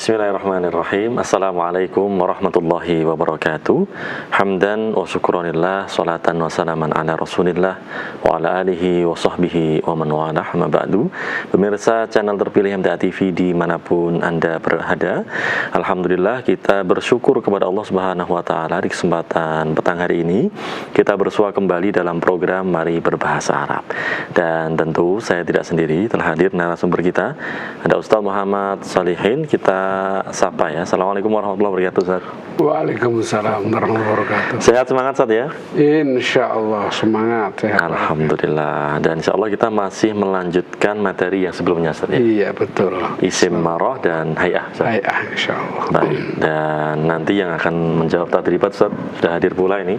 Bismillahirrahmanirrahim. Assalamualaikum warahmatullahi wabarakatuh. Hamdan wa syukronillah, salatan wa salaman ala rasulillah wa ala alihi wa sahbihi wa man walah, ma ba'du. Pemirsa channel terpilih MTA TV dimanapun Anda berada, alhamdulillah kita bersyukur kepada Allah Subhanahu wa Ta'ala di kesempatan petang hari ini kita bersua kembali dalam program Mari Berbahasa Arab. Dan tentu saya tidak sendiri, telah hadir narasumber kita, ada Ustaz Muhammad Shalihin. Kita sapa ya. Assalamualaikum warahmatullahi wabarakatuh, Ustaz. Waalaikumsalam warahmatullahi wabarakatuh. Sehat semangat, Ustaz ya? Insya Allah semangat. Sehat. Alhamdulillah. Dan insya Allah kita masih melanjutkan materi yang sebelumnya, Ustaz ya? Iya betul. Isim marah dan hay'ah, Ustaz. Hay'ah insya Allah. Baik. Dan nanti yang akan menjawab tadribat, Ustaz, sudah hadir pula ini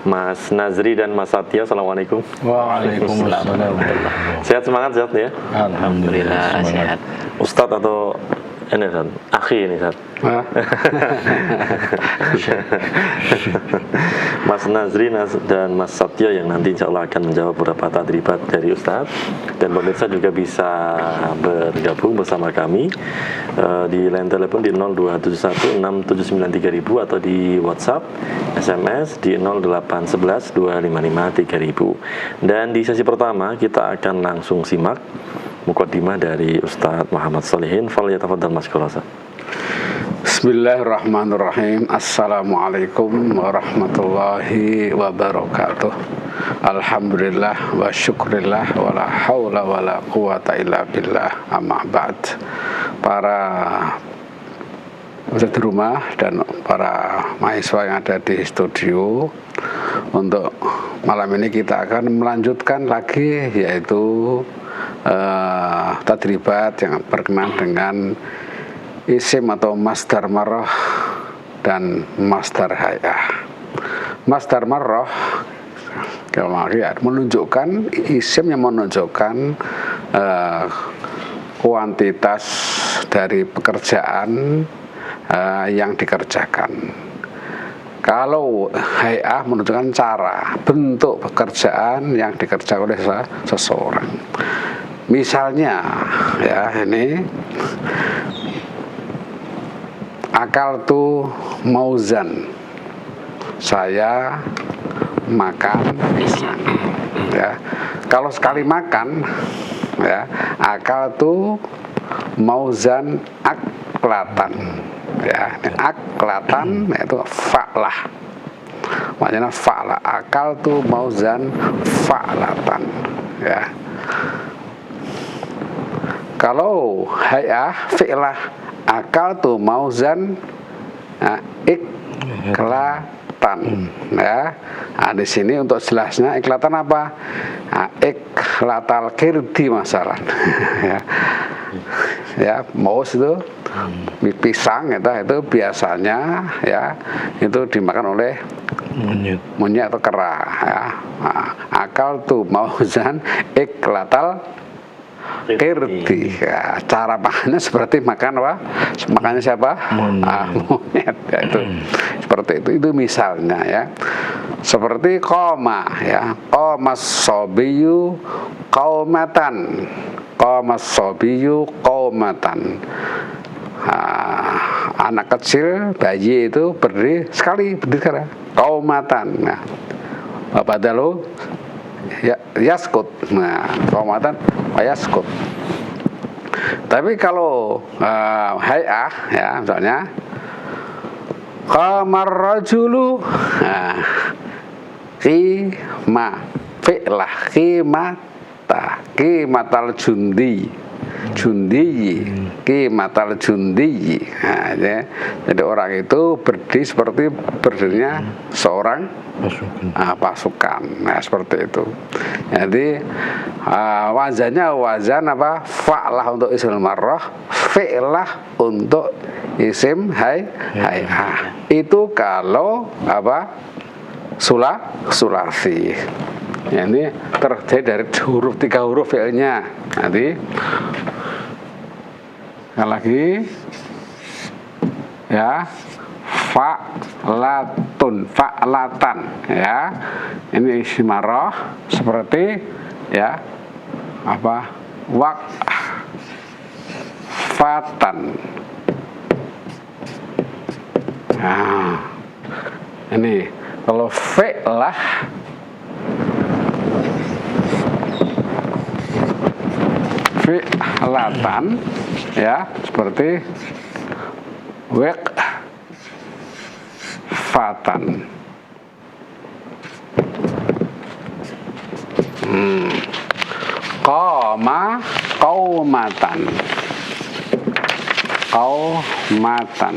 Mas Nazri dan Mas Satya. Assalamualaikum. Waalaikumsalam. Sehat semangat, Ustaz ya? Alhamdulillah sehat. Ustaz atau ini, Ustaz? Akhi ini, Ustaz. Mas Nazri dan Mas Satya yang nanti insya Allah akan menjawab beberapa tadribat dari Ustaz. Dan pemirsa juga bisa bergabung bersama kami di line telepon di 02716793000 atau di WhatsApp SMS di 08112553000. Dan di sesi pertama kita akan langsung simak muqaddimah dari Ustaz Muhammad Shalihin. Falyatafaddal mashkura. Bismillahirrahmanirrahim. Assalamualaikum warahmatullahi wabarakatuh. Alhamdulillah wa syukrillah wa la hawla wa la quwata illa billah, amma ba'd. Para peserta di rumah dan para mahasiswa yang ada di studio, untuk malam ini kita akan melanjutkan lagi, yaitu tadribat yang berkenaan dengan isim atau masdar marrah dan masdar hay'ah. Masdar marrah menunjukkan isim yang menunjukkan kuantitas dari pekerjaan yang dikerjakan. Kalau hay'ah menunjukkan cara, bentuk pekerjaan yang dikerjakan oleh seseorang. Misalnya ya, ini akaltu mauzan, saya makan ya. Kalau sekali makan ya, akaltu mauzan aklatan ya. Aklatan itu fa'lah, maknanya fa'lah. Akaltu mauzan fa'latan ya. Kalau hay'ah fi'lah, akaltu mauzan iklatan ya. Nah, di sini untuk jelasnya iklatan apa? Iklatal kirdi masalah ya. Ya, mauz itu pisang itu biasanya ya itu dimakan oleh monyet atau kera ya. Nah, akaltu mauzan iklatal kirdi ya. Cara makannya seperti makan apa? Makannya siapa? Monyet ya, itu seperti itu misalnya ya. Seperti koma ya, qomas sobiyu qaumatan, qomas sobiyu qaumatan. Anak kecil, bayi itu berdiri sekali, qaumatan. Nah, badalu ya, yaskut. Nah, qaumatan wa yaskut. Tapi kalau hay'ah ya, misalnya qamar rajulu, nah, qima fi'lah qimata qimatal jundi qimatal jundi. Nah, ya. Jadi orang itu berdiri seperti berdirinya seorang pasukan. Nah, seperti itu. Jadi wazannya wazan apa? Fa'lah untuk isim marrah, fi'lah untuk isim hay'ah. Itu kalau apa? Sulasi. Ya, ini terdiri dari huruf 3 huruf fi'ilnya. Nanti sekali lagi ya, fa'latan ya. Ini isim marrah seperti ya apa? Fatan Nah, ini kalau fi'lah fi'latan ya seperti fatan. Qama qaumatan. Qaumatan.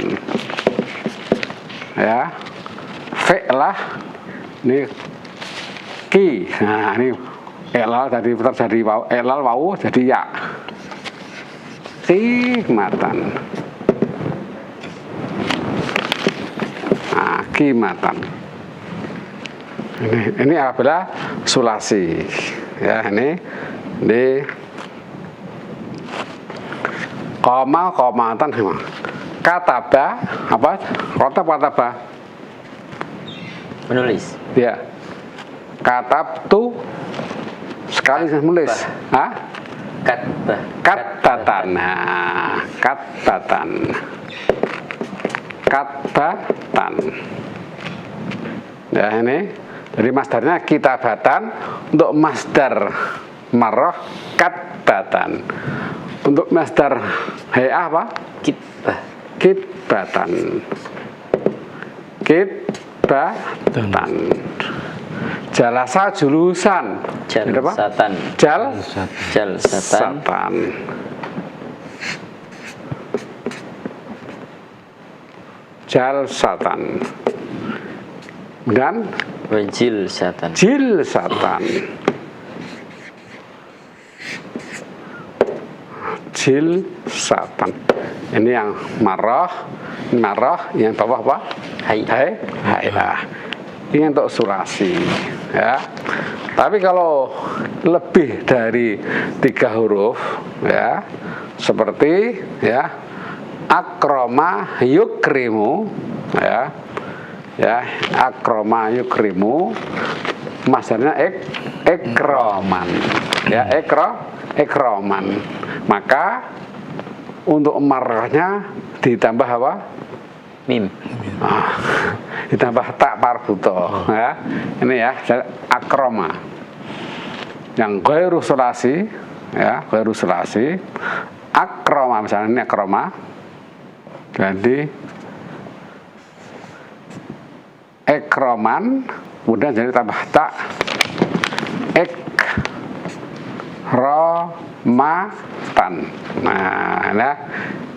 Ya. Fi'lah ini ki. Nah, ini elal tadi terjadi wau, elal wau jadi ya. Qimatan. Nah, qimatan. Ini apabila sulasi. Ya, ini di qama qamatan. Kataba apa? Kataba Menulis. ya. Katabtu sekali menulis. Hah? Katatan. Nah, katatan. Katatan. Ya, ini jadi masdarnya kitabatan. Untuk masdar marrah katbatan. Untuk masdar hay'ah apa? Kitbatan. Kitbatan. Jalasa julusan. Jalsatan. Jalsatan. Jalsatan. Dan Jilsatan. jilsatan. Jilsatan. Ini yang marrah, yang bawah apa? Hay'ah. Ini untuk sulasi, ya. Tapi kalau lebih dari 3 huruf, ya, seperti ya akroma yukrimu, ya, akroma yukrimu, masdarnya ekroman, ya, ekroman. Maka untuk marrahnya ditambah apa? Mim. Ditambah tak marbutoh, ya. Ini ya akroma. Yang ghairu sulasi, ya, ghairu sulasi. Akroma misalnya ini akroma. Jadi ekroman, kemudian jadi tambah tak ekromatan. Nah,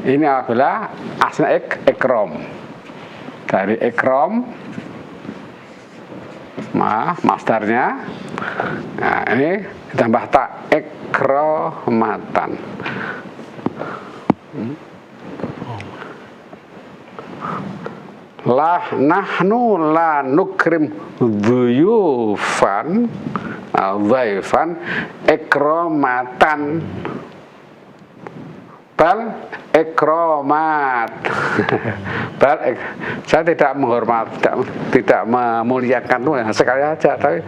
ini apabila aslinya ekrom. Dari ekrom, masdarnya, nah ini ditambah tak ekromatan. Nahnu la nukrim dhuyufan ekromatan bal ekromat. Saya tidak menghormat, tidak memuliakan Tuhan sekali aja, tapi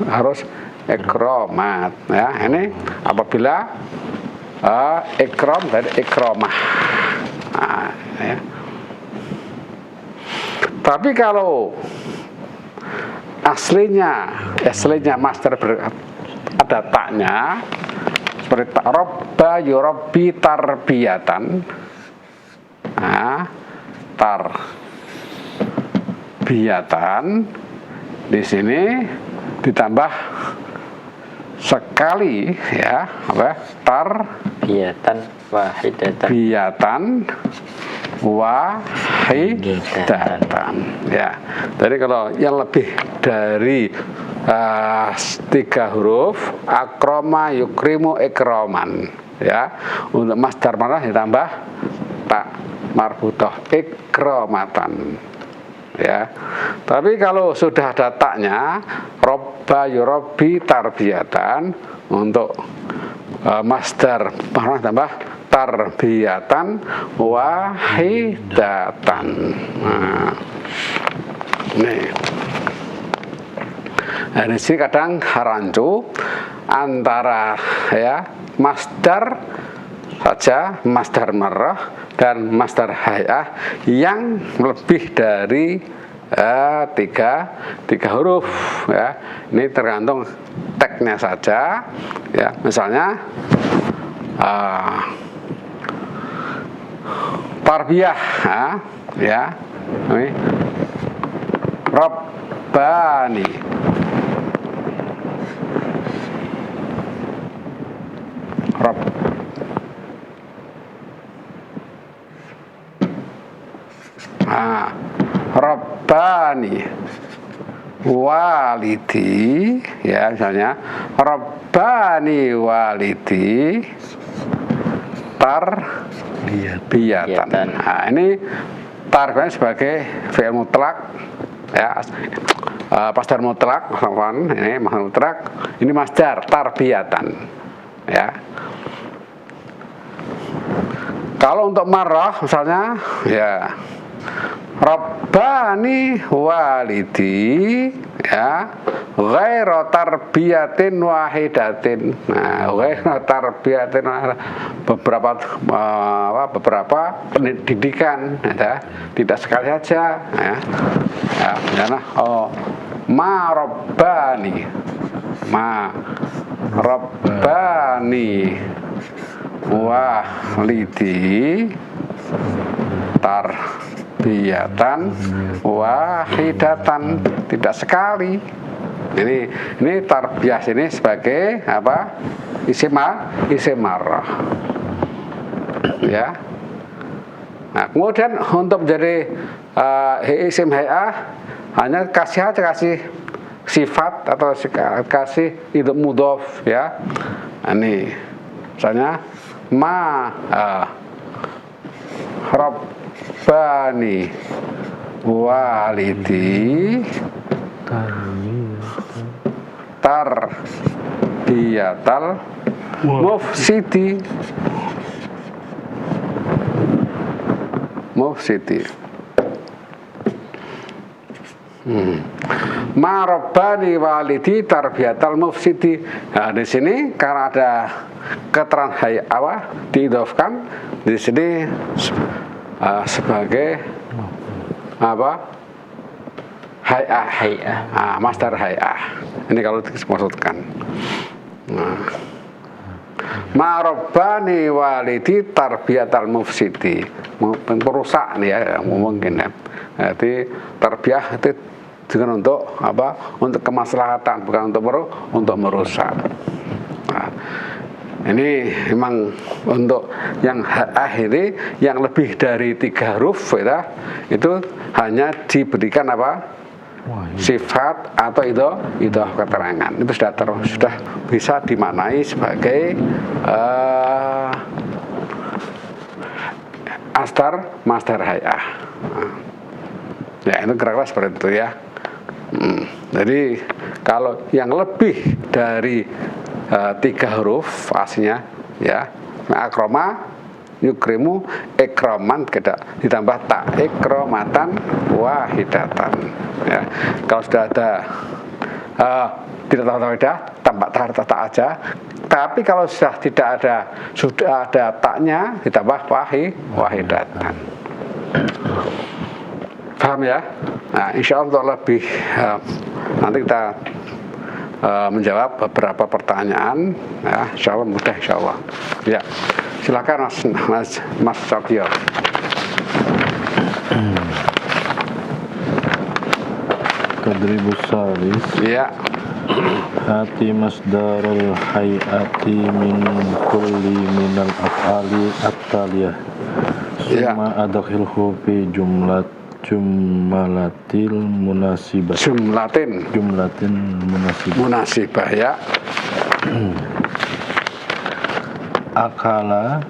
harus ekromat. Ya, ini apabila ekrom dari ekromah. Nah, ya. Tapi kalau aslinya masdar ada taknya, seperti robba yurabbi tarbiyatan. Nah, tarbiyatan di sini ditambah sekali, ya, apa? Biyatan wahidatan. Ya. Jadi kalau yang lebih dari 3 huruf, akroma yukrimu ekroman, ya. Untuk masdar marah ditambah tak marbutoh ekromatan, ya. Tapi kalau sudah ada taknya, robba yurabbi tarbiyatan, untuk masdar marah tambah tarbiyatan wahidatan. Nah, nih. Nah, di sini kadang rancu antara, ya, masdar saja masdar marrah dan masdar hay'ah yang lebih dari tiga huruf ya. Ini tergantung teksnya saja ya. Misalnya tarbiyah ya. Ini Rabbani. Rabbani walidi ya, misalnya Rabbani walidi tarbiyatan. Nah, ini tarbiyatan sebagai fi'il mutlak ya, masdar mutlak, ini masdar mutlak, ini masdar tarbiyatan ya. Kalau untuk marrah misalnya ya Rabbani walidi ya ghairu tarbiyatin wahidatin. Nah, ghairu tarbiyatin beberapa pendidikan ya, tidak sekali saja ya. Ya, misalnya ma Rabbani walidi tarbiyatan wahidatan, tidak sekali. Ini tarbiyah ini sebagai apa? Isim marrah. Ya. Nah, kemudian untuk menjadi isim hay'ah hanya kasih sifat atau kasih idhaf mudhof ya. Nah, ini misalnya ma Rabbani walidi tarbiyatal mufsidi. Ma Rabbani walidi tarbiyatal mufsidi. Nah, di sini karena ada keterangan hay'ah diidhofkan di sini sebagai apa? Hay'ah. Masdar hay'ah. Ini kalau dimaksudkan. Nah. Ma Rabbani walidi tarbiyatal mufsidi. Perusak nih ya, mungkin ya. Jadi tarbiyah itu dengan untuk apa? Untuk kemaslahatan, bukan untuk merusak. Nah, ini memang untuk yang akhiri yang lebih dari 3 huruf ya, itu hanya diberikan apa? Sifat atau itu keterangan. Itu sudah bisa dimaknai sebagai masdar hay'ah. Ya, itu kira-kira seperti itu ya. Jadi kalau yang lebih dari 3 huruf aslinya ya, akroma yukrimu ikraman ditambah tak ikramatan wahidatan ya. Kalau sudah ada tidak wahidah tambah tak aja. Tapi kalau sudah ada taknya ditambah wahidatan. Paham ya? Nah, insya Allah lebih nanti kita menjawab beberapa pertanyaan ya, insya Allah mudah insya Allah ya. Silakan Mas Sokio. Tadribus salis ya. Hati masdarul hayati min kulli minal af'ali at-taliyah summa adkhilhu fi jumlatil munasibah. Jumlatin munasibah ya. Akala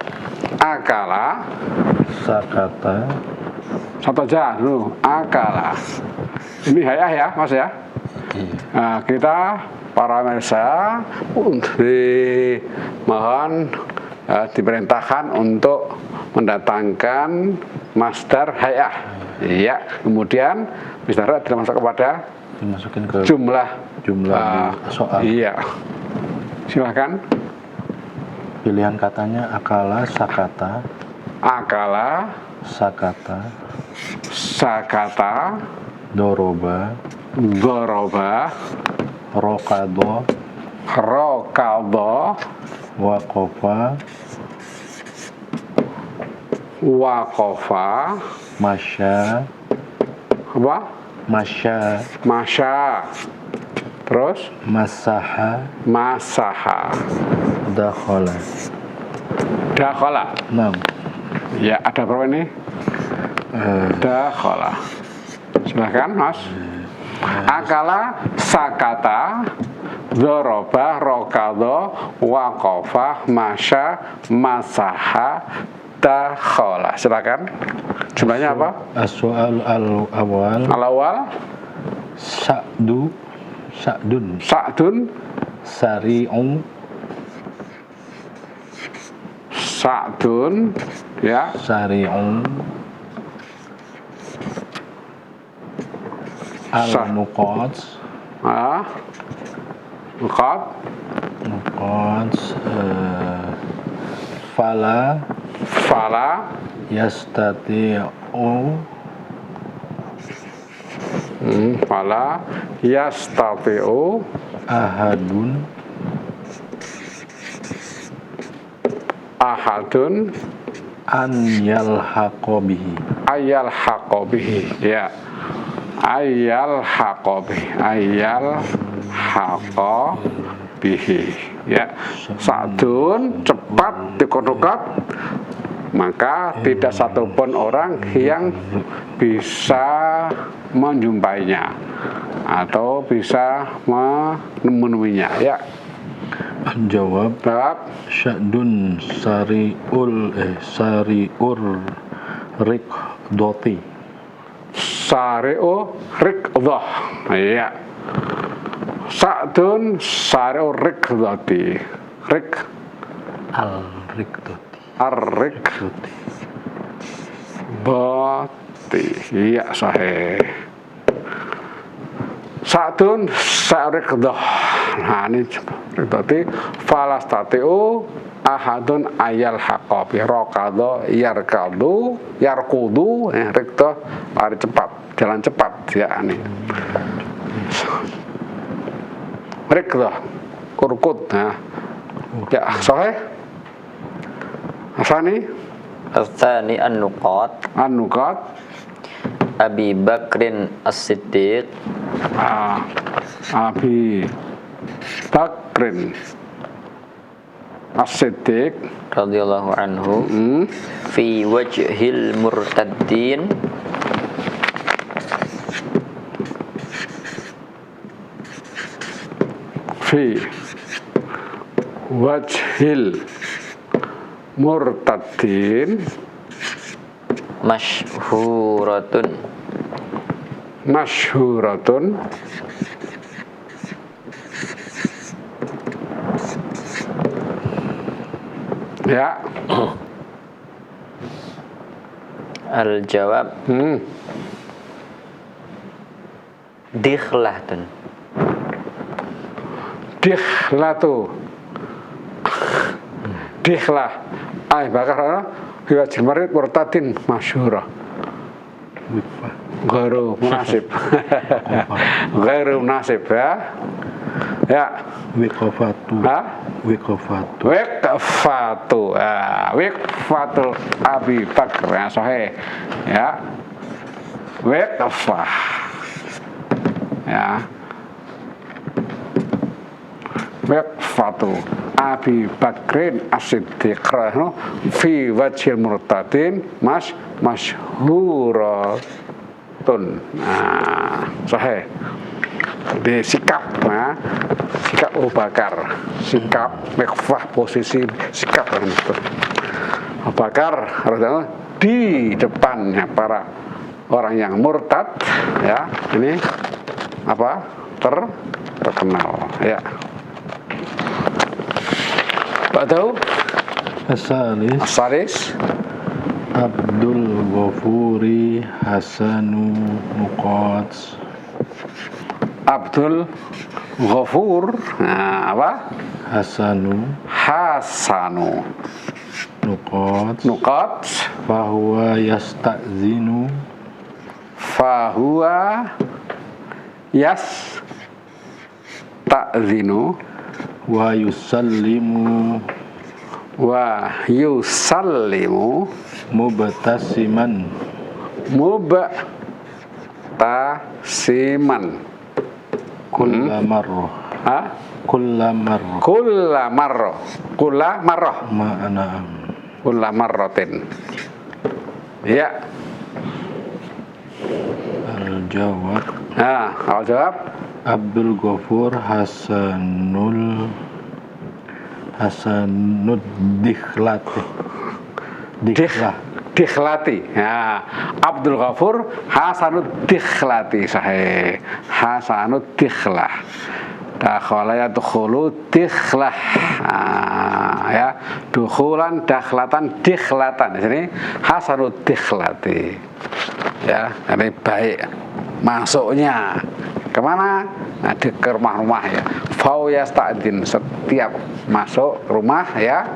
sakata. Satu aja dulu. Akala. Ini hayah ya, Mas ya. Nah, kita para pemirsa mohon diperintahkan untuk mendatangkan masdar hayah. Ya, kemudian masdar dimasuk kepada dimasukin ke jumlah soal. Iya. Silakan. Pilihan katanya akala, sakata, akala, sakata, doroba, doroba, rokado, rokado, wakofa, wakofa, masya, apa? masya, Terus masaha, masaha, dakhala. dakhala. 6. Ya, ada berapa ini? Dakhala. Silahkan, Mas. Akala, sakata, doroba, rokado, wakofa, masya, masaha, dakhala. Silakan. Jumlahnya apa? As-soal al-awal, Al-awal, sa'dun, sa'dun, sari'un, sa'dun, ya, sari'un, al-nuqat, nuqat, fala, fala, yastati'u, fala, yastati'u, ahadun, ahadun, an yalhaqo bihi. ayal hakobihi, ya, ayal hakobihi, ayal hakobihi, ya. Sa'dun, cepat dikonokat, maka tidak satupun orang yang bisa menjumpainya atau bisa menemuinya, ya. Jawab, sya'dun sari'ur riqdoti. Sari'u riqdah, ya. Sa'dun sari'u riqdati, Al-riqdoti. ar-riqdati, ya, sahih. Sa'dun sariqdah. Nah, ini berarti falastatiu ahadun ayal haqabi, rokado yarkadu, yarkudu, riqdah, lari cepat, jalan cepat, ya, ini riqdah, kurkut. Nah, ya, sahih. Asani Al-thani an-nuqat, an-nuqat, Abi Bakrin As-Siddiq, Abi Bakrin As-Siddiq radhiyallahu anhu, fi wajhil murtaddin, fi wajhil murtaddin masyhuratun, masyhuratun, ya. Al-jawab dikhlahtun, dikhlatu, dikhlah, ay bakar wajib marid murtadin masyhurah, ghairu munasib, ghairu munasib, ya, ya. Wiqafatu, wiqafatu, Wiqfatu, Wiqfatul Abi Bakr, ya, sahih, ya. Wiqfah, ya. Wiqfatu Abi Bakrin As-Siddiq fi wajhil murtadin masyhuratun. Nah, sahih. Di sikap, nah, sikap Abu Bakar, sikap Wiqfah, posisi sikap Abu Bakar di depannya para orang yang murtad, ya, ini apa, terkenal, ya. Pak tahu? Asalis Abdul Ghafuri Hasanu Nuqat. Abdul Ghafur, nah, apa? Hasanu hasanu. Nuqat fahuwa yasta'zinu fahuwa yasta'zinu wa yusallimu mubtasiman kulla marrah ma'anam kulla marratin. Ya. Al-jawab Al-jawab Abdul Ghafur Hasanud Dikhlati. Ya. Abdul Ghafur Hasanud Dikhlati. Sahih. Hasanud Dikhlah. Dakhala yadkhulu dikhlah. Ya, dukhulan, dakhlatan, dikhlatan. Di sini Hasanud Dikhlati. Ya, ini baik masuknya. Kemana? Nah, ke rumah-rumah ya. Fau yasta'din, setiap masuk rumah ya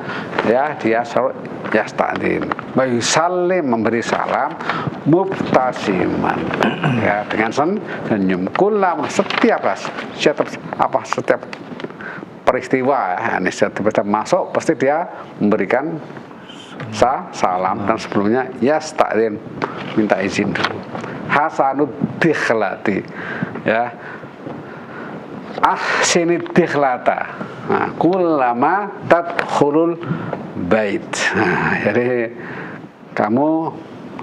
dia selalu yasta'din. Wa yusallim, memberi salam, mubtasiman ya, dengan senyum. Kullam, setiap peristiwa ya, ini setiap masuk pasti dia memberikan salam, dan sebelumnya yasta'din, minta izin dulu. Hasanud dikhlati ya, ahsinid dikhlata. Nah, kullama tadkhulul bait. Nah, jadi kamu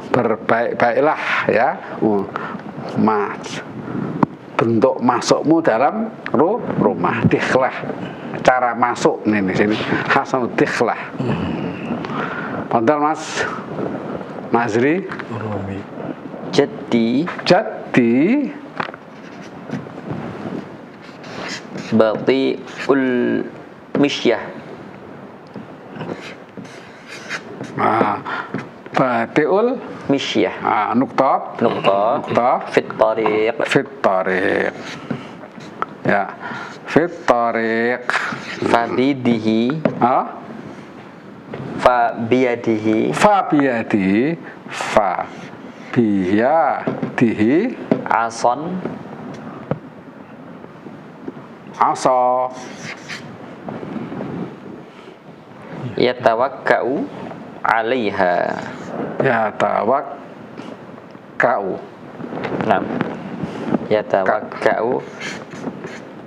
berbaik-baiklah ya, bentuk masukmu dalam rumah. Dikhlah, cara masuk nih di sini hasanud dikhlah. Padahal Mas Nazri Jaddi bati'ul misyah. Bati'ul misyah. Nuktat fit tariq. Ya, fit tariq. Fabiyadihi ason asa yatawakka'u 'alaiha. Nah, yatawakka'u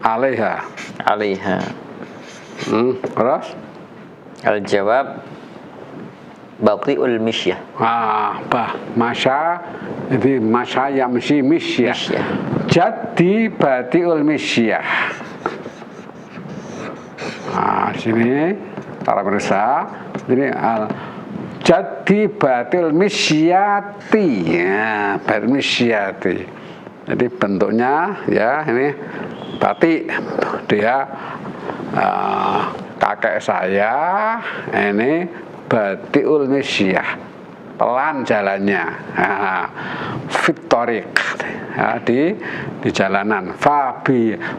'alaiha. Terus Al-jawab bati'ul misyah. Masya, jadi masya yamshi misyah. Jadi bati'ul misyah. Sini para pemirsa, ini jadi bati'ul misyati ya, bati'ul misyati. Jadi bentuknya ya ini batik, dia kakek saya ini bati'ul misyah, pelan jalannya, fitorik ya, di jalanan.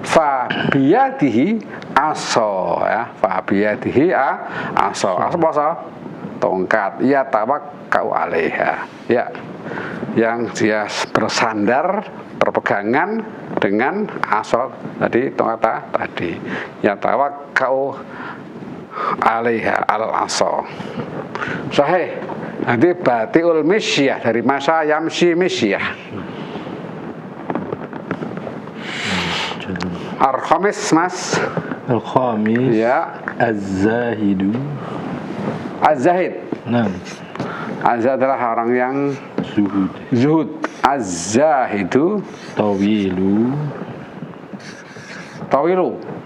Fabiyadihi aso ya, fabiyadihi aso tongkat. Ya tawakkau 'alaiha ya, yang dia bersandar, berpegangan dengan aso tadi, tongkat tadi. Ya tawakkau 'alaiha al-aso. Sahih. Nanti bati'ul misyah dari masa yamshi misyah. Al-khamis Mas. Al-khamis Ya. Az-zahidu. Az-zahid. Nah, Az-zahid adalah orang yang zuhud. Az-zahidu tawilu.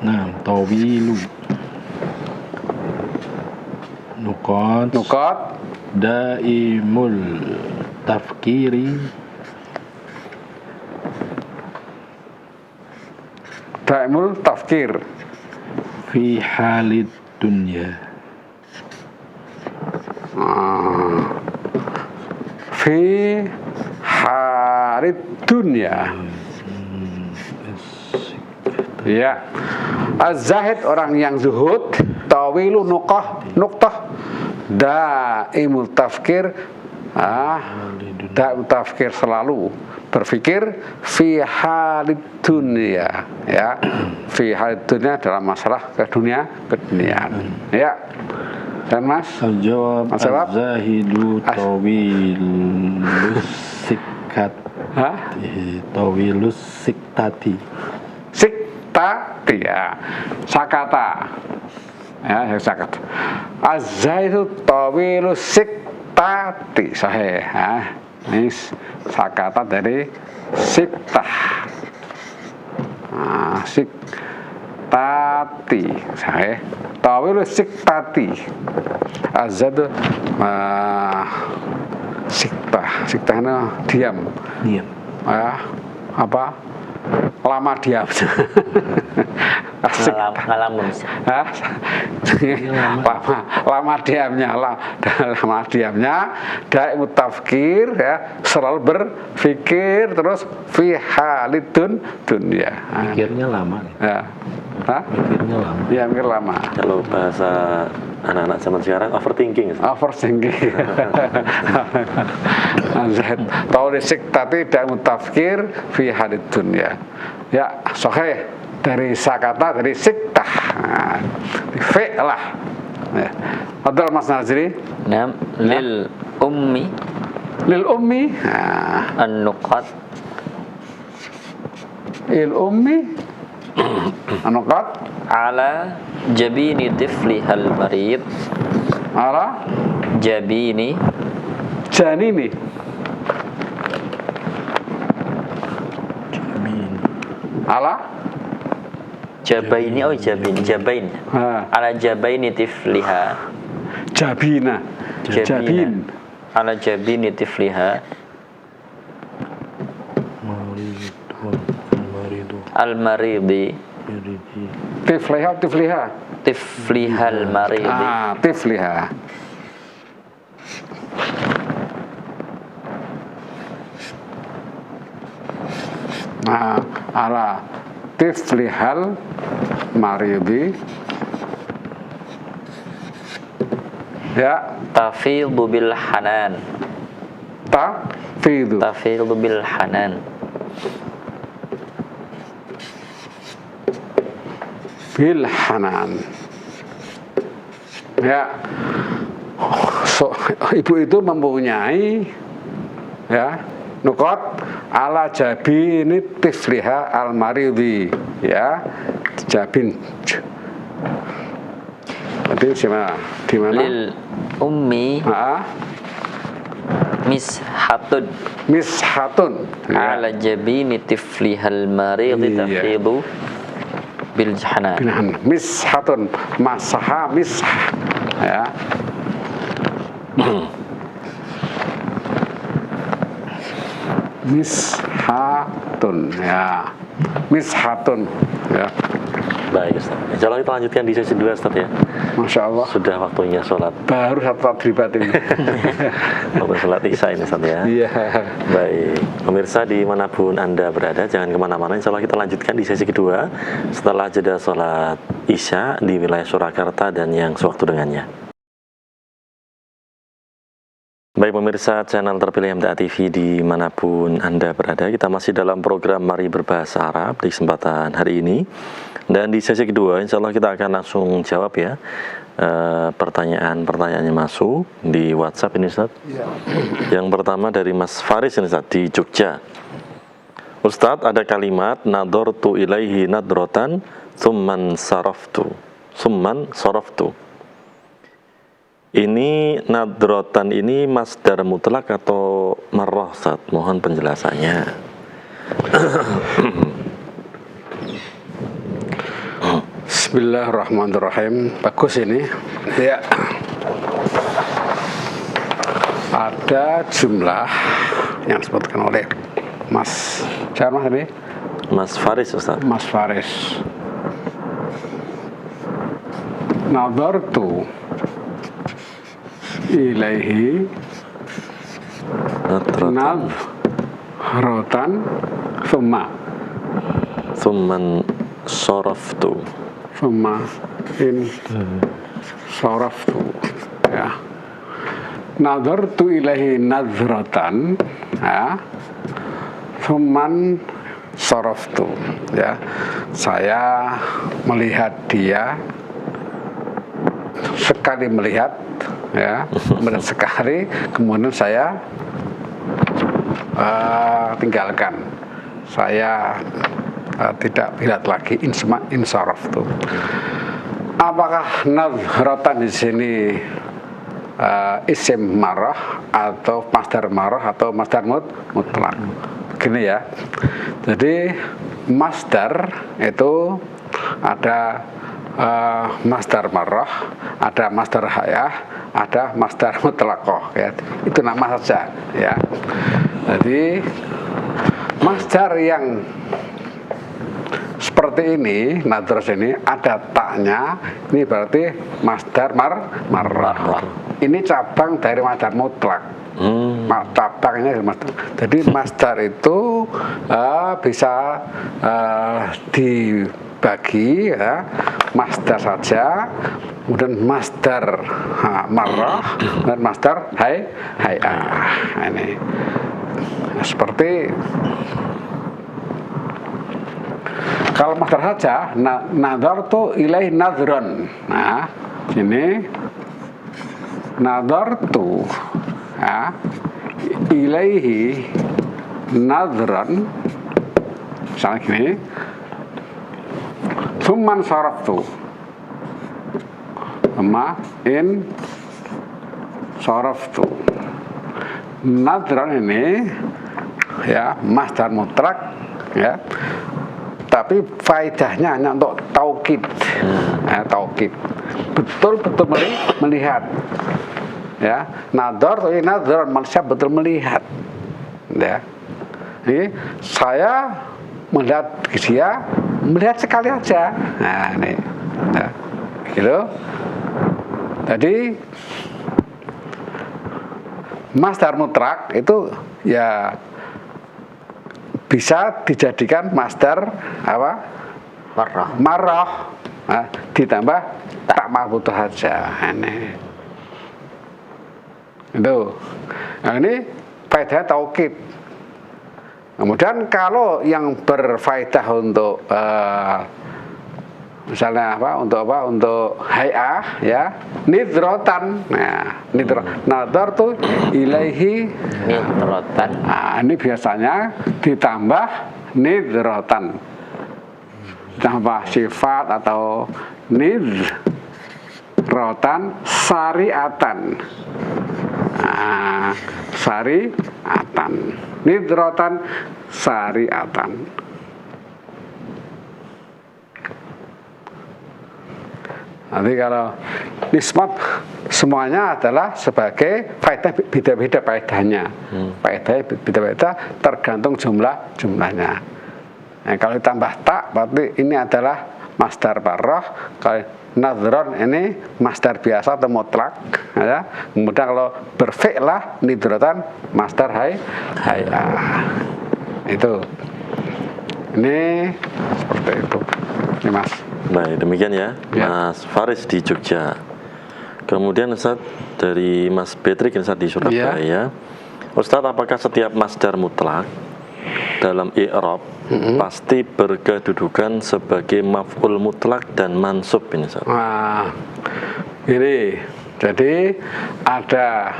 Nah, tawilu. Nuqat daimul tafkiri. Daimul tafkir fi halid dunya. Fi halid dunya. Ya. Az-zahid orang yang zuhud, tawilu nuqtah daimul tafkir daimul tafkir selalu berpikir fi halid dunia, ya, fi halid dunia dalam masalah keduniaan, ya. Dan Mas Al-jawab Mas jawab? az-zahidu tawilus sikat tawilus siktati. Siktati, ya, sakata, ya, sakata. Az-zahidu tawilus siktati, sahih, ya. Ini sakata dari siktah. Siktati, sahih. Tawilus siktati. Az-zadu siktahnya diam. Diam. Ya, apa? Lama diam. Ngalamun. lama diamnya, lama diamnya daimut tafkir, ya, selalu berpikir terus fi halidun dunia. Mikirnya lama nih. Ya. Mikirnya lama. Ya, mikir lama. Kalau bahasa anak-anak zaman sekarang overthinking. Overthinking. Taulisik tadi daimut tafkir fi halid dunia. Ya, sahih dari sakata dari siktah. Fi'lah. Ya. Padahal Mas Nazri. Nam lil ummi Lil ummi. an-nuqat Il ummi. Anukat. ala jabini tiflihal marid. Ala Jabini janini. Ala jabaini jabain ala jabaini tifliha jabina. Jabin. ala jabini tifliha al maridi Tifliha. tiflihal maridi Tifliha. Ala tiflihal maridi, ya, tafidu bil hanan tafidu bil hanan bil hanan, ya. Ibu itu mempunyai, ya, nukot ala jabini tifliha al maridi, ya, jabin. Jadi di mana? lil ummi mishatun ya. ala jabini tiflihal maridi Iya. tafidu bil hanan Mishatun, masaha mishah, ya. Mishatun, ya. Mishatun, ya. Baik Ustaz. Insya Allah kita lanjutkan di sesi 2 Ustaz, ya. Masya Allah. Sudah waktunya sholat. Baru satu tadribat ini. Waktu sholat Isya ini Ustaz, ya. Iya. Baik, pemirsa dimanapun Anda berada, jangan kemana-mana. Insya Allah kita lanjutkan di sesi kedua setelah jeda sholat Isya di wilayah Surakarta dan yang sewaktu dengannya. Baik pemirsa channel terpilih MTA TV dimanapun Anda berada, kita masih dalam program Mari Berbahasa Arab di kesempatan hari ini. Dan di sesi kedua insya Allah kita akan langsung jawab, ya, pertanyaan-pertanyaannya masuk di WhatsApp ini Ustaz. Ya. Yang pertama dari Mas Faris ini Ustaz, di Jogja. Ustaz, ada kalimat nadortu ilaihi nadrotan summan saraftu. Ini nadrotan ini masdar mutlak atau marrah Ustaz? Mohon penjelasannya. Bismillahirrahmanirrahim. Bagus ini. Ya. Ada jumlah yang disebutkan oleh Mas, siapa Mas ini? Mas Faris Ustaz. Mas Faris. Nadartu ilaihi Nadrotan nadrotan summan saraftu. summa in saraftu, ya. Nadartu ilaihi nadratan, ya. Thumman saraftu, ya. Saya melihat dia, sekali melihat, ya, melihat sekali, kemudian saya tinggalkan. Saya tidak lihat lagi, insaraftu. Apakah nadratan di sini isim marah atau masdar marah atau masdar mutlak? Begini ya. Jadi masdar itu ada masdar marah, ada masdar hayah, ada masdar mutlaqah, ya. Itu nama saja, ya. Jadi masdar yang seperti ini, nadras ini ada taknya, ini berarti masdar marah. Ini cabang dari masdar mutlak. Cabangnya masdar. Jadi masdar itu bisa dibagi, ya, masdar saja, kemudian masdar marah dan masdar hayah. Ini seperti kalau masdar saja, nadartu ilaihi nadron. Nah, ini nadartu, ya, ilaihi nadron. Misalnya gini, summan saraftu, sama in saraftu. Nadron ini, ya, masdar mutlak, ya, tapi faedahnya hanya untuk taukid, ya, taukid, betul-betul melihat, ya. Nador, nador, manusia betul melihat, ya. Jadi saya melihat dia, melihat sekali aja, nah ini, ya, gitu. Jadi masdar mutlak itu, ya, bisa dijadikan masdar apa? Marah. Nah, ditambah tak marbutuh saja. Ini. Itu. Nah, ini faedah taukid. Kemudian kalau yang berfaedah untuk misalnya untuk hayah, ya, nidrotan. Nah, nadartu ilaihi Nidrotan. Nah, ini biasanya ditambah nidrotan, tambah sifat atau nidrotan syariatan. Nah, syariatan, nidrotan syariatan. Nanti kalau nisbat semuanya adalah sebagai faedah, beda-beda faedahnya. Faedahnya beda-beda tergantung jumlahnya. Nah, kalau ditambah tak berarti ini adalah masdar marah. Kalau nadron ini masdar biasa atau mutlak, ya. Kemudian kalau berfi'lah nidrotan masdar hayah. Itu. Ini seperti itu. Ini Mas. Baik, demikian ya, Mas Faris di Jogja. Kemudian Ustaz dari Mas Patrick Ustaz di Surabaya. Ustaz, apakah setiap masdar mutlak dalam i'rab pasti berkedudukan sebagai maf'ul mutlak dan mansub ini Ustaz? Nah, ini jadi ada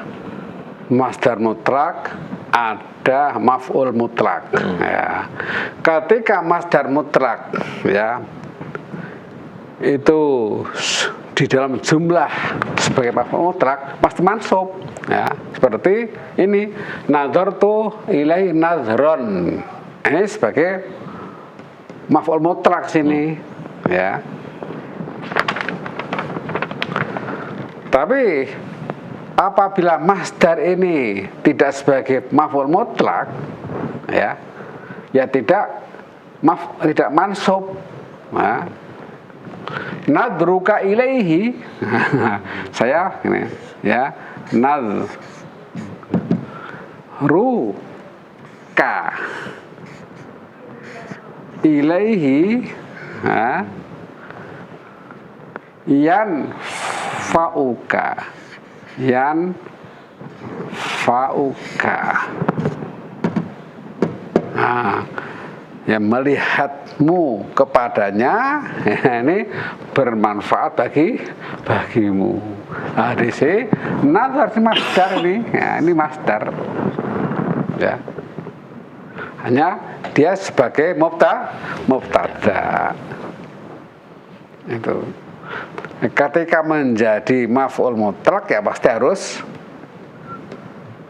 masdar mutlak, ada maf'ul mutlak. Ya. Ketika masdar mutlak, ya, itu di dalam jumlah sebagai maf'ul mutlak pasti mansub, ya, seperti ini, nadartu ilaihi nadron, ini sebagai maf'ul mutlak sini, ya. Tapi apabila masdar ini tidak sebagai maf'ul mutlak, ya, ya tidak mansub, ya. Nadruka ilaihi, saya ini, ya, nadruka ilaihi, ya, fauka, yan fauka. Nah, yang melihatmu kepadanya, ini bermanfaat bagimu. Nah, di sini nazar masdar ini, ya, ini masdar, ya. Hanya dia sebagai mubtada. Itu. Ketika menjadi maf'ul mutlak ya pasti harus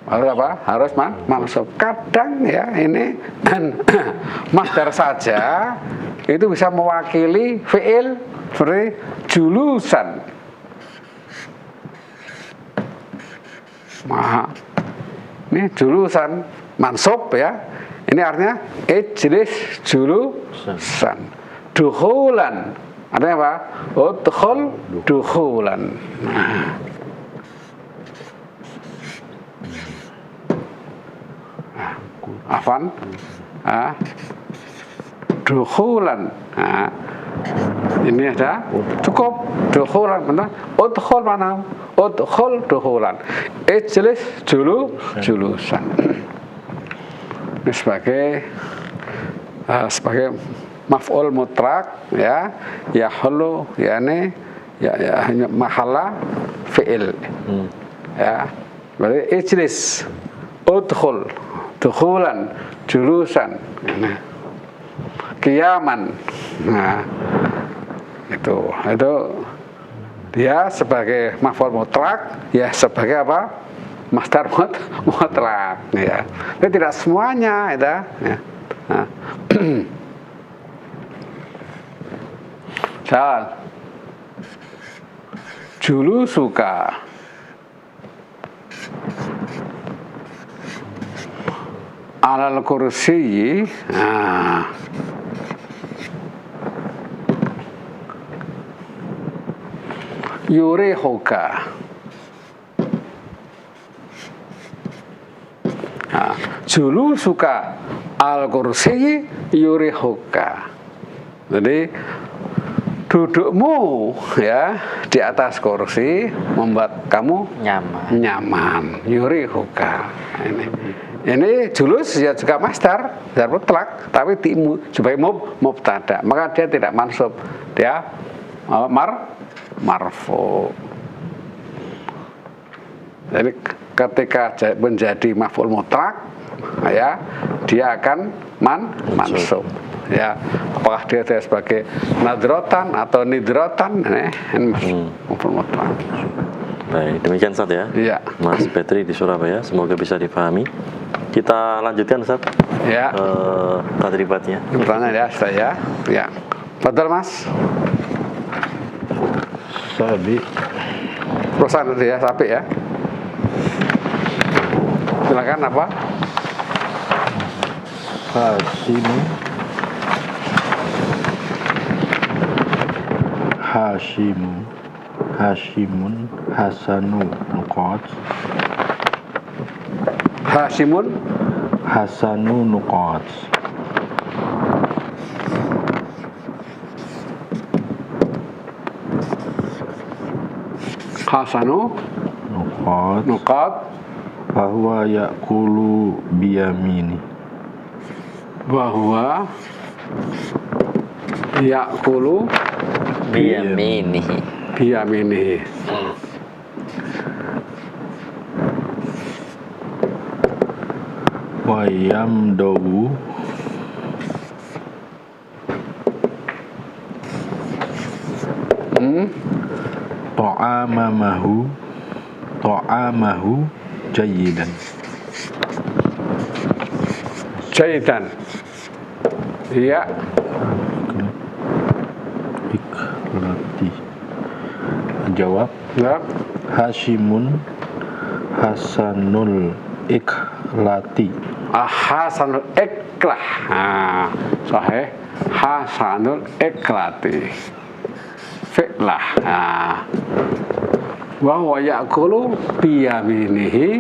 apa? Harus mansub. Kadang ya ini masdar saja itu bisa mewakili fi'il seperti julusan. Nah, ini julusan mansub ya. Ini artinya ijlis julusan. Dukhulan. Artinya apa? Udkhul dukhulan. Nah. Afan, dukhulan. Nah, ini ada cukup dukhulan benar. Udkhul mana? Udkhul dukhulan. Ijlis julusan. Ini sebagai maf'ul mutlak ya, yahulu yani ya mahala fi'il. Ya. Berarti ijlis, udkhul dukhulan, julusan, nah, qiyaman. Nah, itu dia sebagai maf'ul mutlak ya, sebagai apa? Masdar mutlak ya. Itu tidak semuanya itu ya. Nah. Julusuka alal kursi, nah, yurihuka, nah, julusuka al kursi yurihuka. Jadi dudukmu ya di atas kursi membuat kamu nyaman. Yurihuka. Ini julus ya juga masdar mutlak, tapi sebagai mubtada, maka dia tidak mansub, dia marfu. Jadi ketika menjadi maf'ul mutlak ya, dia akan mansub. Ya, apakah dia sebagai nadrotan atau nidrotan, maf'ul mutlak. Baik, demikian Ustaz ya. Iya. Mas Petri di Surabaya, semoga bisa dipahami. Kita lanjutkan Ustaz. Ya. Tadribatnya. Pertanyaan ya, saya. Ya. Betul Mas. Sabi. Perusahaan itu ya, sapi ya. Silakan apa? Hashimun Hasanu Nuqat. Hashimun Hasanu Nuqat. Hasanu Nuqat. Bahwa ya'kulu biyamini. Bahwa ya'kulu biyaminihi. Wa yamdawu ta'amahu jayidan. Iya. Iklati. Jawab. Ya. Hashimun Hasanul Iklati. Hasanul Iklah. Sahih. Hasanul Iklati. Fi'lah. Wa huwa ya'kulu biyaminihi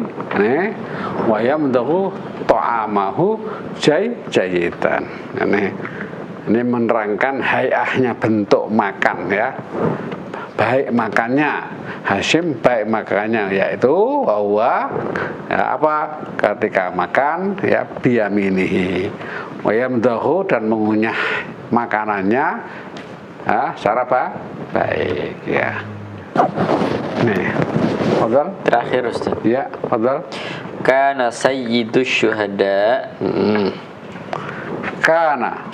wa yamdahu ta'amahu jayidan. Ini menerangkan hayahnya bentuk makan ya. baik makannya. Hashim baik makannya, yaitu bahwa ya, apa ketika makan ya biyaminihi wa yamdahu, dan mengunyah makanannya ya, secara baik ya. Nih, fadhal. Terakhir Ustaz. Ya, fadhal. Kana sayyidus syuhada. Kana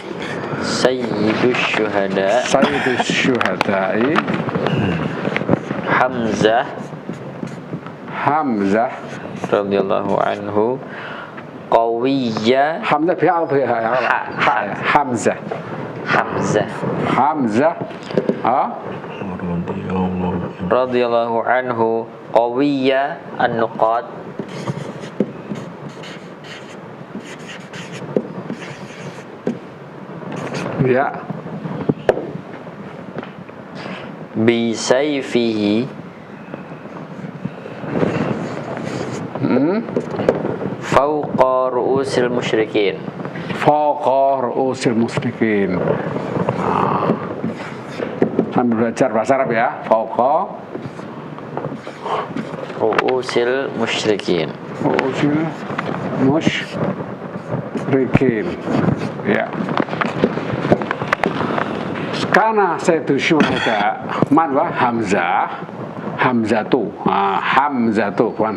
Sayyidus syuhada sayyidus syuhada'i Hamzah Hamzah. radhiyallahu anhu qawiyya. Hamzah biha Hamzah. Hamzah Hamzah radhiyallahu anhu qawiyya an-nuqat. ya Bi sayfihi fawqa ru'usil musyrikin. fawqa ru'usil musyrikin. Sambil belajar bahasa Arab ya. Fawqa Ru'usil musyrikin. ru'usil musyrikin. Ya. Karena sayyidu syuhada man wa Hamzah, Hamzatu, Hamzatu bukan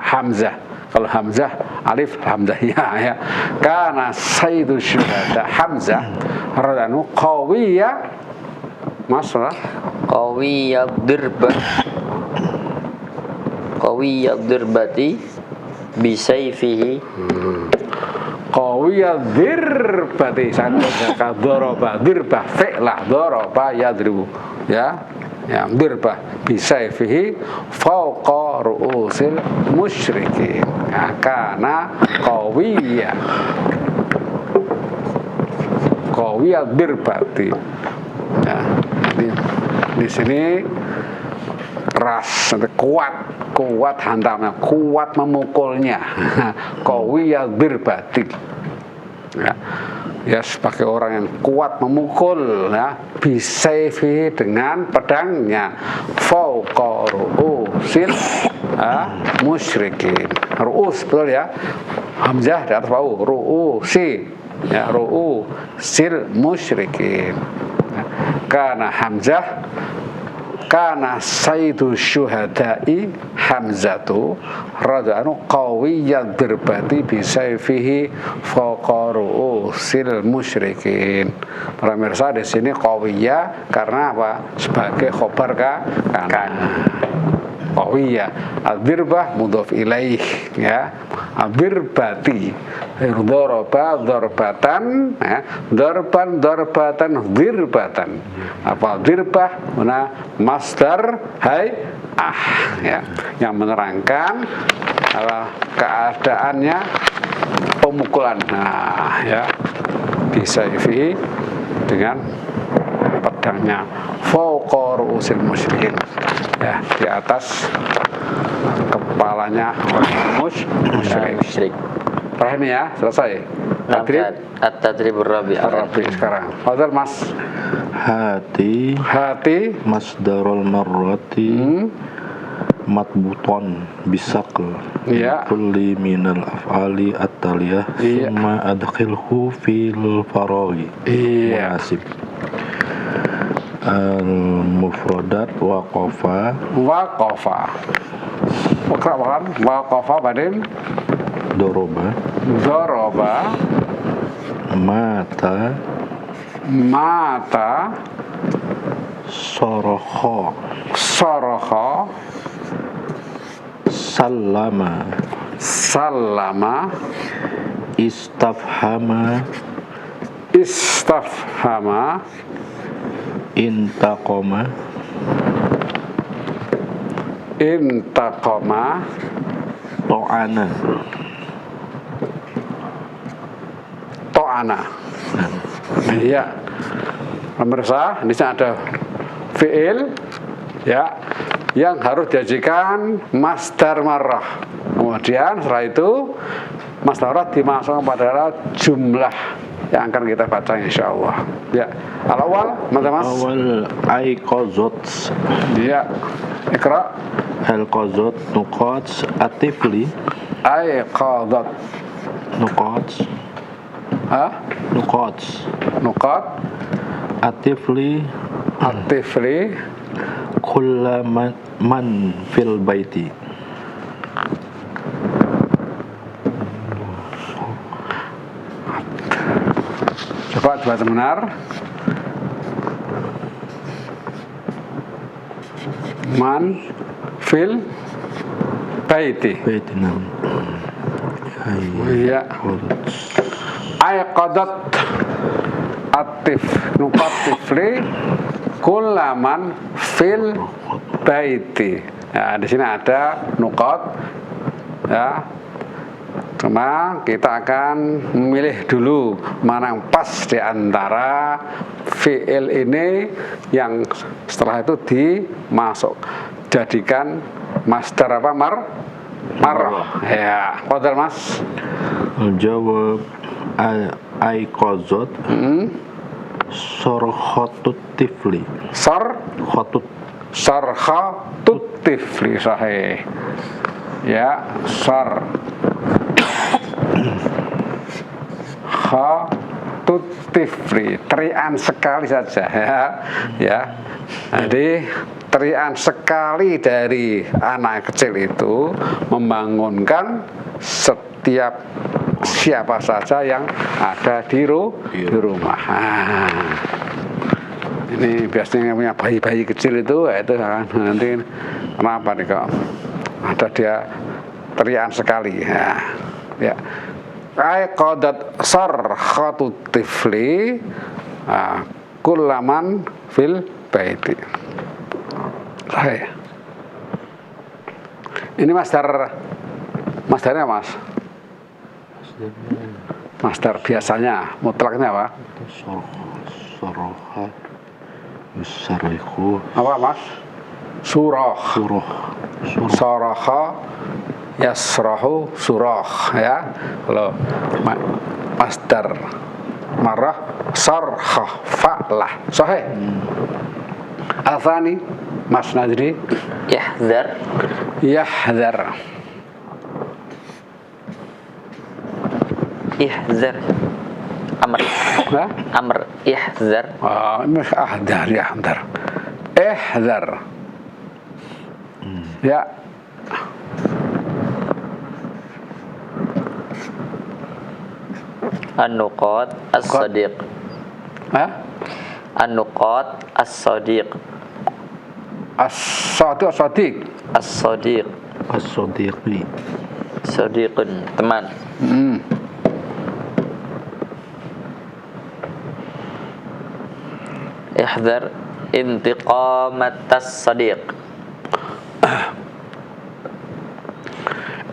Hamzah. Kalau Hamzah alif Hamzah ya. Karena sayyidu syuhada Hamzah radhanu qawiyya masalah Qawiyya dirbah. Qawiyya dirbati bi sayfihi. qawiyya dirbati, saya doroba dirbah fi'lah doroba yadribu ya, yang dirbah bisayfihi fawqa ru'usil musyrikin ya, karena qawiyya dirbati ya, di sini keras, kuat hantamnya, kuat memukulnya. Qawiyya dirbati ya, sebagai orang yang kuat memukul ya, bisayfi dengan pedangnya, fawqa ru'usil musyrikin. Ru'us betul ya, Hamzah di atas bau, ru'usi ya, ru'usil musyrikin. Karena Hamzah, karena sayyidu syuhada'i Hamzatu radhanu qawiyyan dirbati bisayfihi fawqa ru'usil musyrikin. Para pemirsa, di sini qawiyya karena apa? Sebagai khobar kan. Qawiyya ad-dirbah mudhaf ilaih ya. Ad-dirbati daraba darbatan ya. Darban darbatan dirbatan. Apa dirbah? Mana masdar ya, yang menerangkan keadaannya pemukulan. Nah, ya, bisayfi dengan pedangnya, fawqa ru'usil musyrikin ya, di atas kepalanya musyrik. Paham ya? Selesai. At-tadribur rabi'. Sekarang. Fadhal Mas. Hati masdarul marrati matbuton bisaql Iya. kulli minal af'ali at-taliyah Iya. summa adkhilhu fil faraghi Iya. munasib. Al-mufradat waqafa waqafa badin doroba mata sorokho sallama istafhama intaqoma to'ana. Iya, pemirsa, di sini ada fi'il ya yang harus dijadikan masdar marrah. Kemudian setelah itu masdar marrah dimasukkan pada jumlah yang akan kita baca insyaallah. Ya. Al-awwal, mana Mas? Awal aiqazat. Ya. Iqra. Al-qazat nuqat atifli. Aiqadat. Nuqat. Ha? Nuqat. Nuqat. Atifli Atifli. kulla man fil baiti. Coba dibaca benar. Man fil baiti. Baitinam. Iya. Aiqadat atif nuqatifli kullaman fil baiti. Ya, di sini ada nuqat. Ya. Cuma kita akan memilih dulu mana yang pas di antara fi'il ini yang setelah itu dimasuk jadikan masdar apa marrah. Ya, qadar Mas. Al-jawab aiqazat sorkhatut tifli. Sarkhatut tifli sahih. Ya, khatut tifli, terian sekali saja ya. Jadi terian sekali dari anak kecil itu membangunkan setiap siapa saja yang ada di rumah. Ini biasanya punya bayi-bayi kecil itu nanti kenapa nih kok ada dia terian sekali ya. Aiqadat sarkhatut tifli kullaman fil baiti. Ini masdarnya Mas. Masdar biasanya mutlaknya apa? Soroha yusarihu. Apa Mas? Surah. Soroha yasrahu surah ya. Kalau masdar marah sarha fa'lah sahih. Al-thani Mas Najri. Yahdhar. Ihzar. Amr. Amr. Ihzar. Ahdar. Ihzar. Ya. An-nuqat as-sadiq. An-nuqat as-sadiq. As-sadiq. As-sadiq. As-sadiqi. Sadiqun, teman. Ihdhar intiqamatas sadiq.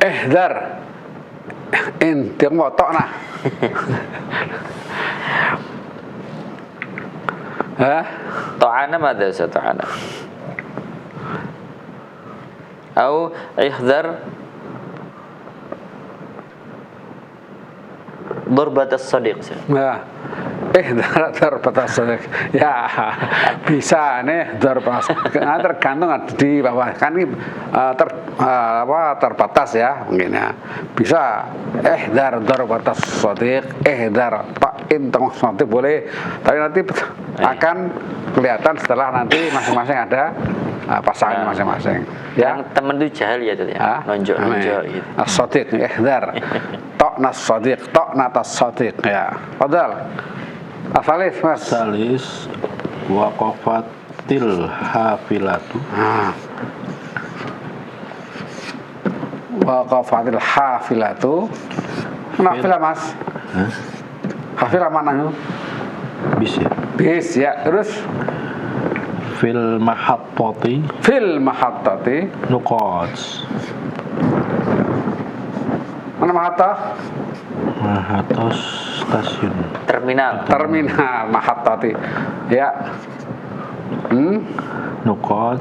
Ihdhar intiqamatna. Ta'ana madza Ustaz? Ta'ana. Atau ihdhar darbatas sadiq. Nah, darbatas sadiq. Ya, bisa nih darbatas. Tergantung di bawah kan ini terbatas ya mungkin ya. Bisa darbatas sadiq, ta'in tengah sadiq boleh. Tapi nanti akan kelihatan setelah nanti masing-masing ada pasangan masing-masing. Yang teman itu jahil ya tuh ya. Nonjok-nonjok gitu. As-sadiq ihdar. Ta'nas sadiq, ta'natas sadiq ya. Fadal. Asalis Mas. Salis waqafatil hafilatu. Waqafatil hafilatu. Hafilah Mas. Hafilah mana? Bisa. Bis ya. Terus Fil mahattati nuqat. Mana mahatta? Mahatta stasiun. Terminal mahattati ya. Nuqat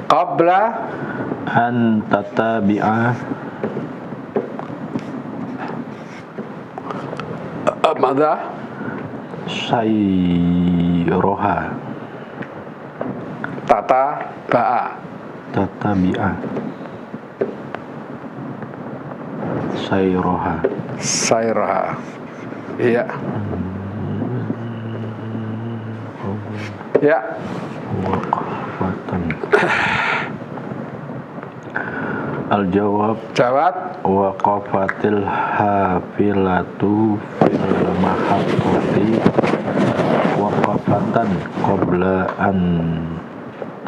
qabla an tatabi'a Mada sayroha tata ba'a tatabi'a sayroha sayraha. Iya. Ya. waqfatan. Al-jawab Jawab. waqafatil hafilatu fil mahabbati waqafatan qabla an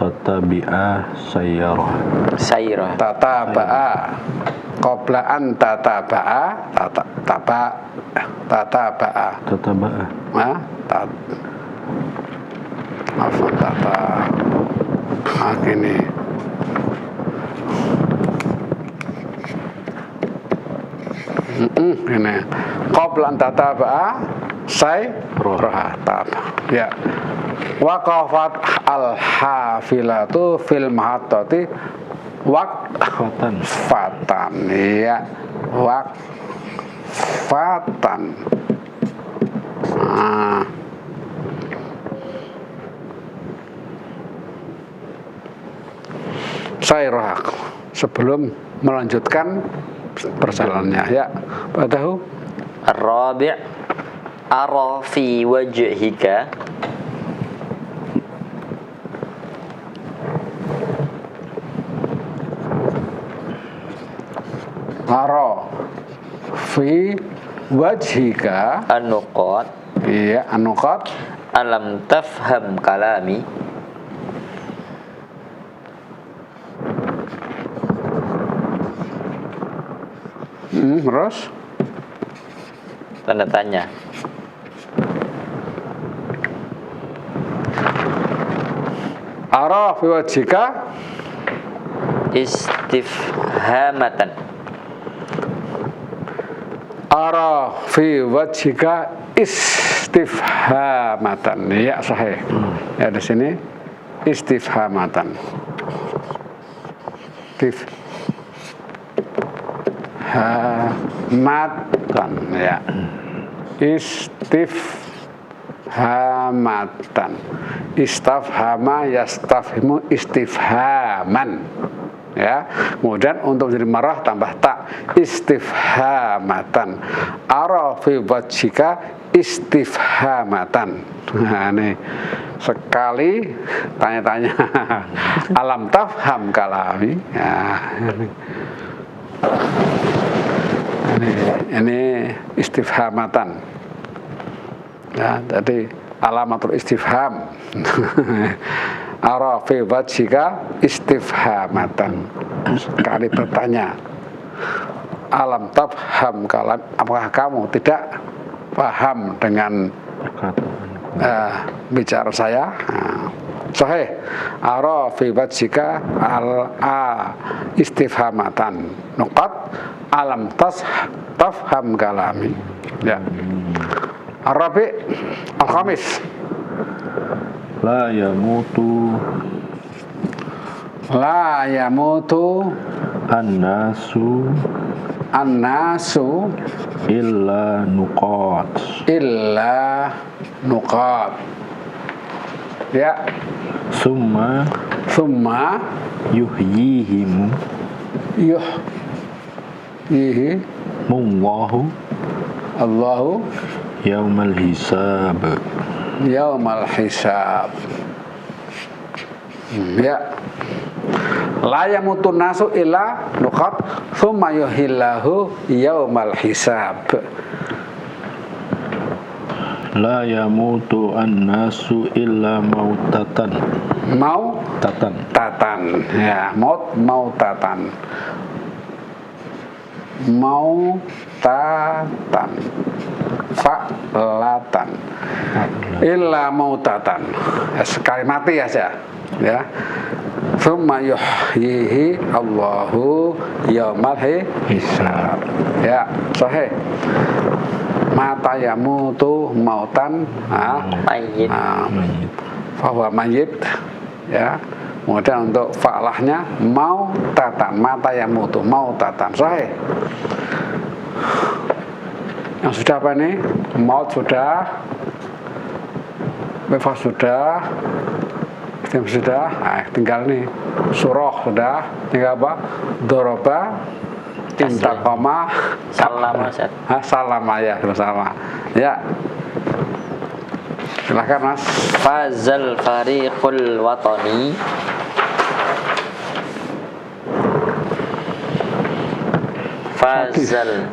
tatabi'a sayyarah. Sayrah. Tata ba'a qoblaan tata ba'a tata ba'a Tataba'a tata gini ini qoblaan tata ba'a sayroha tata. Ya. Waqafat al-hafilatu fil mahattati waqfatan. Ya, waqfatan. Sayroha sebelum melanjutkan perjalanannya. Ya, padahu Ar-rabi' ara fi wajhika ara fi wajhika an-nuqat iya anuqat alam tafham kalami terus tanda tanya. ara fi wajhika Istifhamatan. ara fi wajhika istifhamatan. Ya, sahih. Ya, di sini istifhamatan. Istifhamatan, ya. Istifhamatan. Istafhama yastafhimu istifhaman. Ya, kemudian untuk menjadi marah tambah tak istifhamatan. Ara fi wajhika istifhamatan. Nah, ini sekali tanya-tanya. Alam tafham kalami. Ya, ini istifhamatan. Ya, jadi alamatul istifham. Ara fi wajhika istifhamatan. Sekali bertanya. Alam tafham kalam, apakah kamu tidak paham dengan bicara saya? Sahih. Ara fi wajhika istifhamatan. Nuqat alam tafham kalami. Ya. Arabi al-khamis. La yamutu annasu illa nuqat. Ya. Summa yuhyihimu Allahu yaumal hisab. Ya. La yamutun nasu illa nuqat thumma yuhillahu yaumal hisab. La yamutu annasu illa mautatan. Ya, mautatan. Fa'latan. Illa mautatan. Ya, sekali mati aja. Ya. Thumma yuhyihi Allahu yaumal hisab. Ya, sahih. Mata yamutu mautan Mayyit. Fahuwa mayyit. Ya. Kemudian untuk fa'lahnya mautatan, mata yamutu mautatan. Sahih. Yang sudah apa nih? Maut sudah, wafat sudah, istim sudah. Nah, tinggal nih surah sudah, tinggal apa? Doroba, intaqama, Salam, Ustaz. salama ya, sama. Ya. Silakan Mas. Fazal fariqul watani Fazal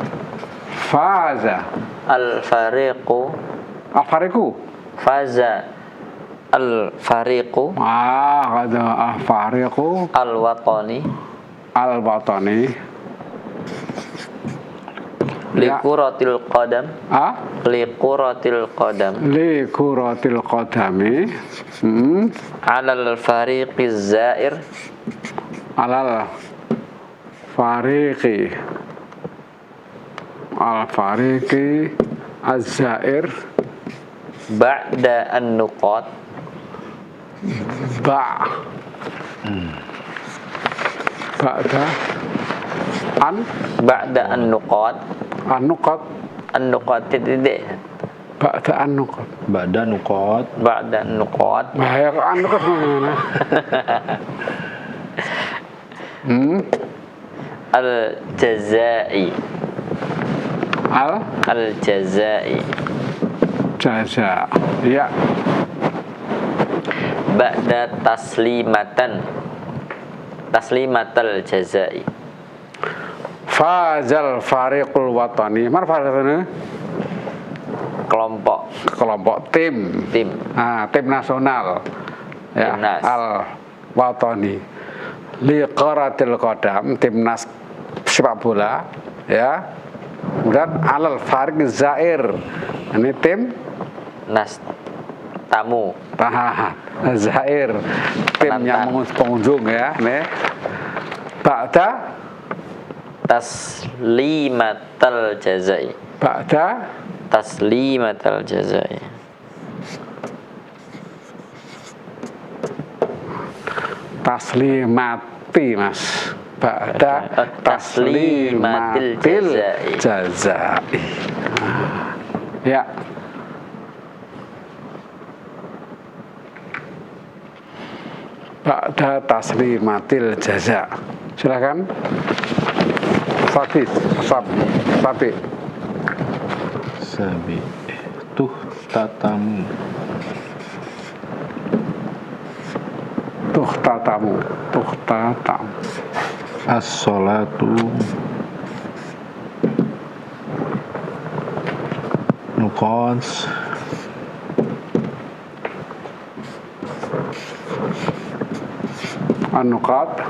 Faza al-fariqu Al-Fariqu. Faza al-fariqu Ada Al-Fariqu al-watani Al-Batani. Likuratil qadam Likuratil qadam Li kuratil qadami. Alal fariqiz zair Alal fariqi Al-Fariqi Az-Zair Ba'da an-nuqat Ba'da Ba'da an-nuqat An-Nuqat. An-nuqat titik Ba'da An-Nuqat. Ba'da nuqat. Ba'da an-nuqat Bahaya kok An-Nuqat mana? Al-jazai Al-jazai Jaza. Ya. Ba'da taslimatan Taslimatal jazai Fazal fariqul watani. Mana fariqul? Kelompok Kelompok tim. Tim Tim nasional. Ya, Timnas. Al-Watani. Liqaratil qadam, timnas sepak bola, ya. Kemudian alal fariq zair. Ini tim Nas Tamu Zair, tim yang pengunjung ya. Nih. Ba'da Taslimatal jazai Ba'da Taslimatal jazai taslimati Mas. Ba'da taslimatil jazai. Ya. Ba'da taslimatil jaza. Silakan. Sabi. Sabi. Tuh tatamu. Tuh tatamu. As-sholatu nuqas An-Nuqat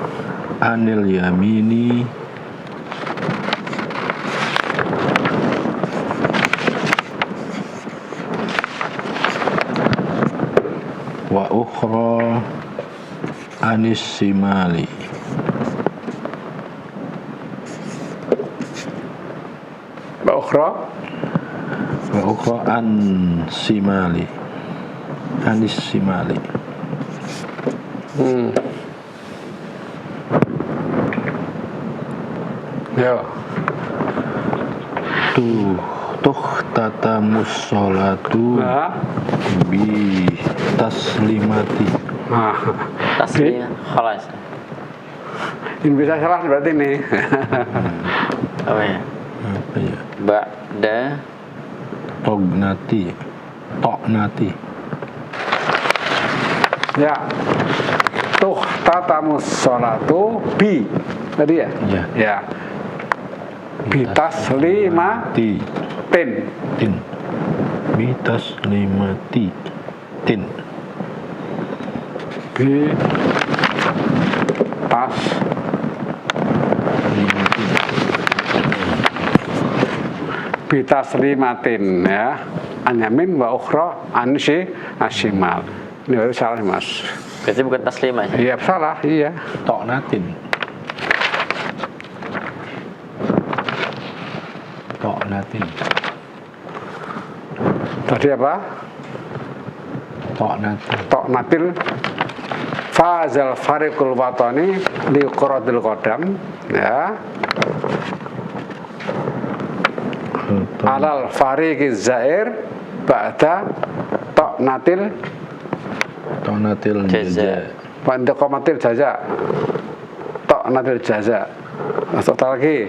anil yamini wa ukhra anis simali. Wa ukhra an simali. Anis simali. Ya. Tuh tatamus sholatu bi taslimati. Taslim khalas Ini bisa salah berarti nih. apa ya Ba'da Toknati. Ya. Tuh tatamus sholatu bi tadi ya? Ya. Bi taslimati tin. Bi taslimati tin. Bi tas bitaslimatin ya. Anyamin wa ukhra ansi asimal. Ini baru salah Mas. berarti bukan taslimah ya? Iya salah, iya. Toknatin. Tadi apa? Toknatil fazal fariqul watani liqradil qadam ya. alal fariqi zair ba'da ta'natil jaza. ba'da qomatil jaza ta'natil jaza. Masuk lagi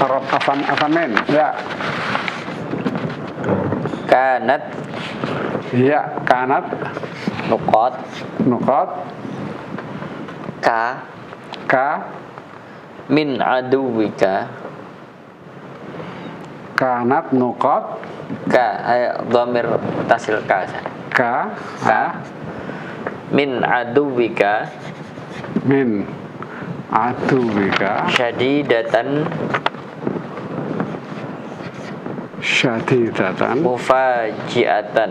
Arab asamin ya. Kanat Ya, kanat nuqat ka min aduwika kanat nuqat ka dhamir tasil ka min aduwika min aduwika syadidatan mufajiatan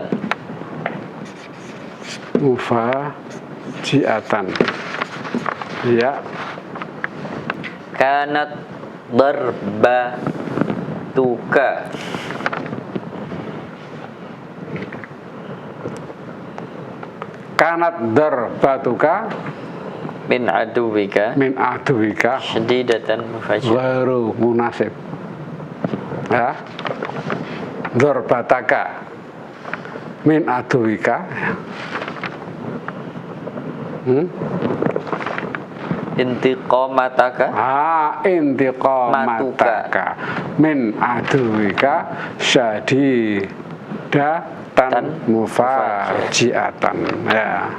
ya. Kanat darbatuka kanat darbatuka min aduwika syadidatan mufajiatan ghairu munasib ya. Darbataka min aduwika intiqamataka intiqamataka min aduwika syadidatan mufajiatan ya.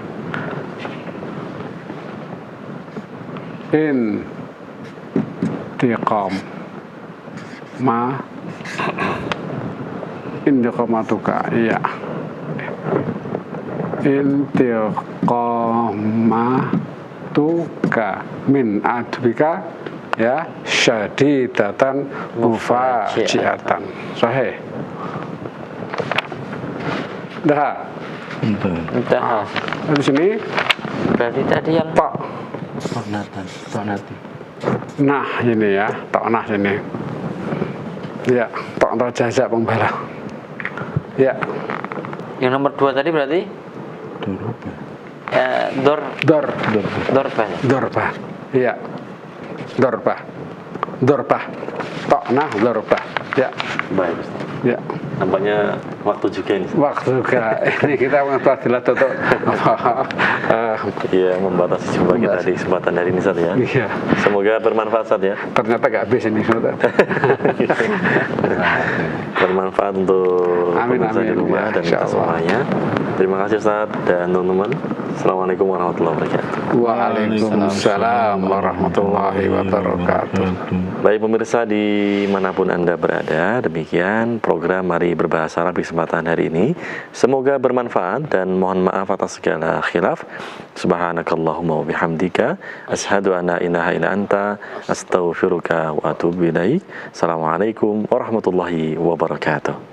Intiqamatuka ya. Intiqamatuka min adwika ya syadidatan mufajiatan. Sahih. Dah. Entah. Di sini Berarti tadi yang tok. Tonati. Nah ini ya, tok nah sini. Ya, tok atau jaza pembala. Ya. yang nomor 2 tadi berarti Dorba. Iya. Dorba. Tok nah dorba. Ya. Baik, Ustaz. Ya. Nampaknya waktu juga ini. Waktu juga. Ini kita mempelajari untuk Iya, membatasi jumpa kita di kesempatan hari ini, Ustaz ya. Iya. Semoga bermanfaat, Ustaz ya. Ternyata gak habis ini. Bermanfaat untuk pemirsa di rumah Ya, dan kita insyaallah. semuanya. Terima kasih, Ustaz dan teman-teman. Assalamualaikum warahmatullahi wabarakatuh. Waalaikumsalam warahmatullahi wabarakatuh. Baik pemirsa dimanapun Anda berada, demikian program Mari Berbahasa Arab di kesempatan hari ini. Semoga bermanfaat dan mohon maaf atas segala khilaf. Subhanakallahumma wa bihamdika asyhadu an la ilaha illa anta astaghfiruka wa atubu ilaik. Assalamualaikum warahmatullahi wabarakatuh.